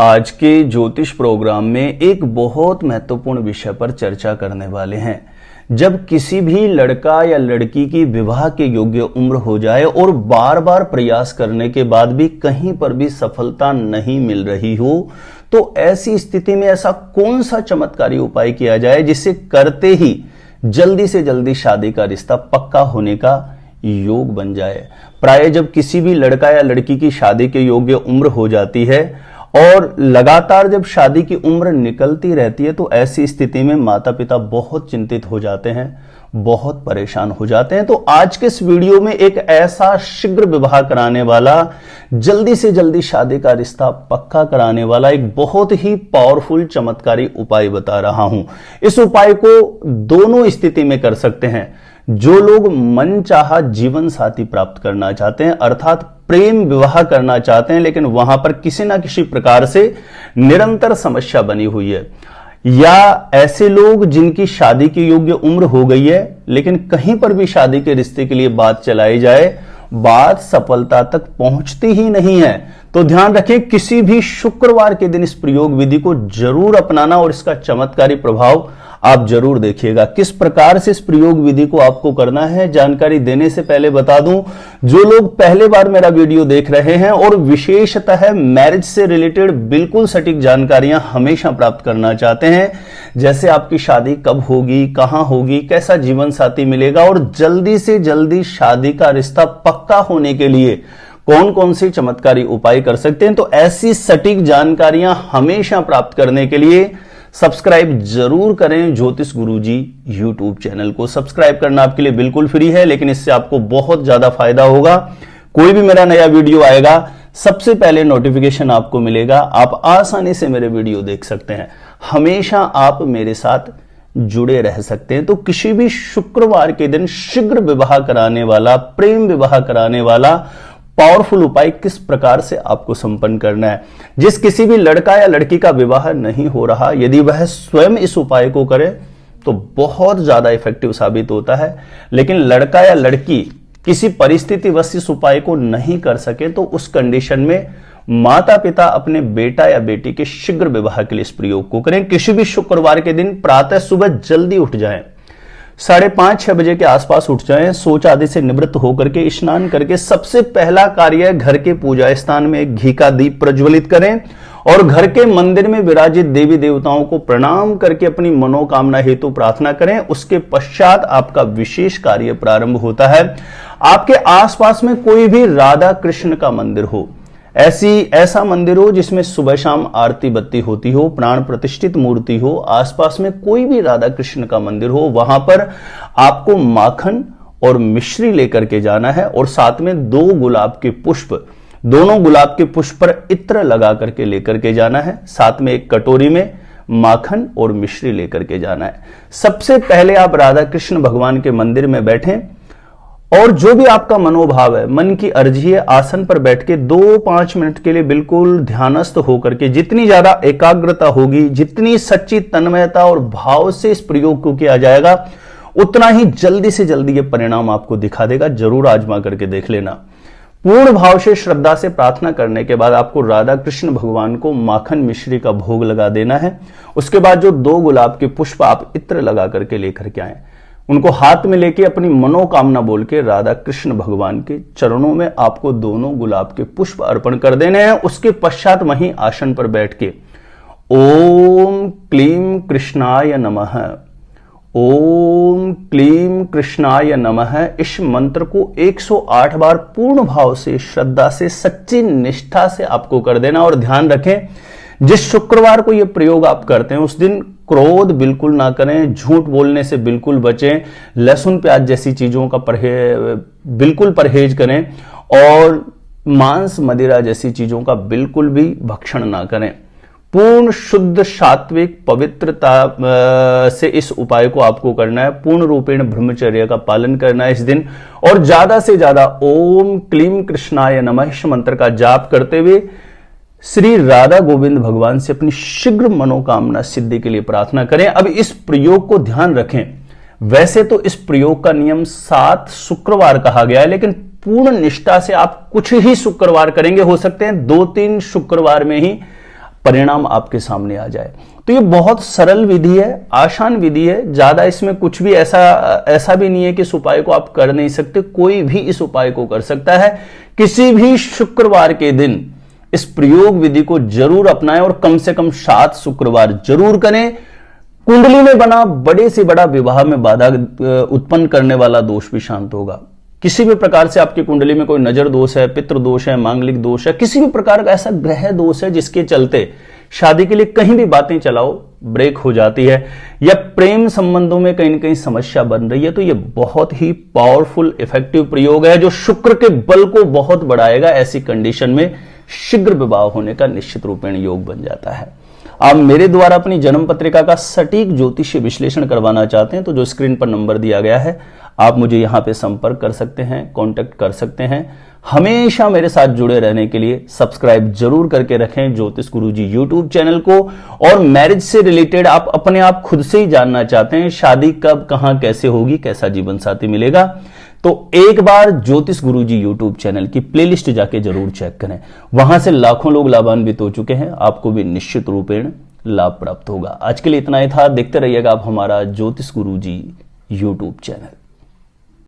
आज के ज्योतिष प्रोग्राम में एक बहुत महत्वपूर्ण विषय पर चर्चा करने वाले हैं। जब किसी भी लड़का या लड़की की विवाह के योग्य उम्र हो जाए और बार बार प्रयास करने के बाद भी कहीं पर भी सफलता नहीं मिल रही हो, तो ऐसी स्थिति में ऐसा कौन सा चमत्कारी उपाय किया जाए जिससे करते ही जल्दी से जल्दी शादी का रिश्ता पक्का होने का योग बन जाए। प्राय जब किसी भी लड़का या लड़की की शादी के योग्य उम्र हो जाती है और लगातार जब शादी की उम्र निकलती रहती है, तो ऐसी स्थिति में माता पिता बहुत चिंतित हो जाते हैं, बहुत परेशान हो जाते हैं। तो आज के इस वीडियो में एक ऐसा शीघ्र विवाह कराने वाला, जल्दी से जल्दी शादी का रिश्ता पक्का कराने वाला एक बहुत ही पावरफुल चमत्कारी उपाय बता रहा हूं। इस उपाय को दोनों स्थिति में कर सकते हैं। जो लोग मन चाहा जीवन साथी प्राप्त करना चाहते हैं, अर्थात प्रेम विवाह करना चाहते हैं, लेकिन वहां पर किसी ना किसी प्रकार से निरंतर समस्या बनी हुई है, या ऐसे लोग जिनकी शादी की योग्य उम्र हो गई है लेकिन कहीं पर भी शादी के रिश्ते के लिए बात चलाई जाए, बात सफलता तक पहुंचती ही नहीं है, तो ध्यान रखें किसी भी शुक्रवार के दिन इस प्रयोग विधि को जरूर अपनाना और इसका चमत्कारी प्रभाव आप जरूर देखिएगा। किस प्रकार से इस प्रयोग विधि को आपको करना है, जानकारी देने से पहले बता दूं, जो लोग पहले बार मेरा वीडियो देख रहे हैं और विशेषतः मैरिज से रिलेटेड बिल्कुल सटीक जानकारियां हमेशा प्राप्त करना चाहते हैं, जैसे आपकी शादी कब होगी, कहां होगी, कैसा जीवन साथी मिलेगा और जल्दी से जल्दी शादी का रिश्ता पक्का होने के लिए कौन कौन से चमत्कारी उपाय कर सकते हैं, तो ऐसी सटीक जानकारियां हमेशा प्राप्त करने के लिए सब्सक्राइब जरूर करें ज्योतिष गुरुजी यूट्यूब चैनल को। सब्सक्राइब करना आपके लिए बिल्कुल फ्री है, लेकिन इससे आपको बहुत ज्यादा फायदा होगा। कोई भी मेरा नया वीडियो आएगा, सबसे पहले नोटिफिकेशन आपको मिलेगा, आप आसानी से मेरे वीडियो देख सकते हैं, हमेशा आप मेरे साथ जुड़े रह सकते हैं। तो किसी भी शुक्रवार के दिन शीघ्र विवाह कराने वाला, प्रेम विवाह कराने वाला पावरफुल उपाय किस प्रकार से आपको संपन्न करना है। जिस किसी भी लड़का या लड़की का विवाह नहीं हो रहा, यदि वह स्वयं इस उपाय को करे तो बहुत ज्यादा इफेक्टिव साबित होता है, लेकिन लड़का या लड़की किसी परिस्थितिवश इस उपाय को नहीं कर सके, तो उस कंडीशन में माता पिता अपने बेटा या बेटी के शीघ्र विवाह के लिए इस प्रयोग को करें। किसी भी शुक्रवार के दिन प्रातः सुबह जल्दी उठ जाएं, 5:30-6 बजे के आसपास उठ जाएं, शौच आदि से निवृत्त होकर के स्नान करके सबसे पहला कार्य घर के पूजा स्थान में एक घी का दीप प्रज्वलित करें और घर के मंदिर में विराजित देवी देवताओं को प्रणाम करके अपनी मनोकामना हेतु प्रार्थना करें। उसके पश्चात आपका विशेष कार्य प्रारंभ होता है। आपके आसपास में कोई भी राधा कृष्ण का मंदिर हो, ऐसा मंदिर हो जिसमें सुबह शाम आरती बत्ती होती हो, प्राण प्रतिष्ठित मूर्ति हो, आसपास में कोई भी राधा कृष्ण का मंदिर हो, वहां पर आपको माखन और मिश्री लेकर के जाना है और साथ में 2 गुलाब के पुष्प, दोनों गुलाब के पुष्प पर इत्र लगा करके लेकर के जाना है। साथ में एक कटोरी में माखन और मिश्री लेकर के जाना है। सबसे पहले आप राधा कृष्ण भगवान के मंदिर में बैठें और जो भी आपका मनोभाव है, मन की अर्जी है, आसन पर बैठ के 2-5 मिनट के लिए बिल्कुल ध्यानस्थ होकर के, जितनी ज्यादा एकाग्रता होगी, जितनी सच्ची तन्मयता और भाव से इस प्रयोग को किया जाएगा, उतना ही जल्दी से जल्दी ये परिणाम आपको दिखा देगा। जरूर आजमा करके देख लेना। पूर्ण भाव से श्रद्धा से प्रार्थना करने के बाद आपको राधा कृष्ण भगवान को माखन मिश्री का भोग लगा देना है। उसके बाद जो 2 गुलाब के पुष्प आप इत्र लगा करके लेकर के आए, उनको हाथ में लेके अपनी मनोकामना बोल के राधा कृष्ण भगवान के चरणों में आपको दोनों गुलाब के पुष्प अर्पण कर देने हैं। उसके पश्चात वहीं आसन पर बैठ के ओम क्लीम कृष्णाय नमः, ओम क्लीम कृष्णाय नमः, इस मंत्र को 108 बार पूर्ण भाव से, श्रद्धा से, सच्ची निष्ठा से आपको कर देना। और ध्यान रखें, जिस शुक्रवार को यह प्रयोग आप करते हैं उस दिन क्रोध बिल्कुल ना करें, झूठ बोलने से बिल्कुल बचें, लहसुन प्याज जैसी चीजों का बिल्कुल परहेज करें और मांस मदिरा जैसी चीजों का बिल्कुल भी भक्षण ना करें। पूर्ण शुद्ध सात्विक पवित्रता से इस उपाय को आपको करना है। पूर्ण रूपेण ब्रह्मचर्य का पालन करना है इस दिन, और ज्यादा से ज्यादा ओम क्लीम कृष्णाय नमः इस मंत्र का जाप करते हुए श्री राधा गोविंद भगवान से अपनी शीघ्र मनोकामना सिद्धि के लिए प्रार्थना करें। अब इस प्रयोग को ध्यान रखें, वैसे तो इस प्रयोग का नियम 7 शुक्रवार कहा गया है, लेकिन पूर्ण निष्ठा से आप कुछ ही शुक्रवार करेंगे, हो सकते हैं 2-3 शुक्रवार में ही परिणाम आपके सामने आ जाए। तो ये बहुत सरल विधि है, आसान विधि है, ज्यादा इसमें कुछ भी ऐसा भी नहीं है कि इस उपाय को आप कर नहीं सकते। कोई भी इस उपाय को कर सकता है। किसी भी शुक्रवार के दिन इस प्रयोग विधि को जरूर अपनाएं और कम से कम 7 शुक्रवार जरूर करें। कुंडली में बना बड़े से बड़ा विवाह में बाधा उत्पन्न करने वाला दोष भी शांत होगा। किसी भी प्रकार से आपकी कुंडली में कोई नजर दोष है, पितृ दोष है, मांगलिक दोष है, किसी भी प्रकार का ऐसा ग्रह दोष है जिसके चलते शादी के लिए कहीं भी बातें चलाओ ब्रेक हो जाती है, या प्रेम संबंधों में कहीं ना कहीं समस्या बन रही है, तो यह बहुत ही पावरफुल इफेक्टिव प्रयोग है जो शुक्र के बल को बहुत बढ़ाएगा। ऐसी कंडीशन में शीघ्र विवाह होने का निश्चित रूपेण योग बन जाता है। आप मेरे द्वारा अपनी जन्म पत्रिका का सटीक ज्योतिषीय विश्लेषण करवाना चाहते हैं तो जो स्क्रीन पर नंबर दिया गया है आप मुझे यहां पे संपर्क कर सकते हैं, कांटेक्ट कर सकते हैं। हमेशा मेरे साथ जुड़े रहने के लिए सब्सक्राइब जरूर करके रखें ज्योतिष गुरुजी यूट्यूब चैनल को। और मैरिज से रिलेटेड आप अपने आप खुद से ही जानना चाहते हैं शादी कब, कहां, कैसे होगी, कैसा जीवन साथी मिलेगा, तो एक बार ज्योतिष गुरुजी यूट्यूब चैनल की प्लेलिस्ट जाके जरूर चेक करें। वहां से लाखों लोग लाभान्वित हो चुके हैं, आपको भी निश्चित रूपेण लाभ प्राप्त होगा। आज के लिए इतना ही था। देखते रहिएगा आप हमारा ज्योतिष गुरुजी यूट्यूब चैनल।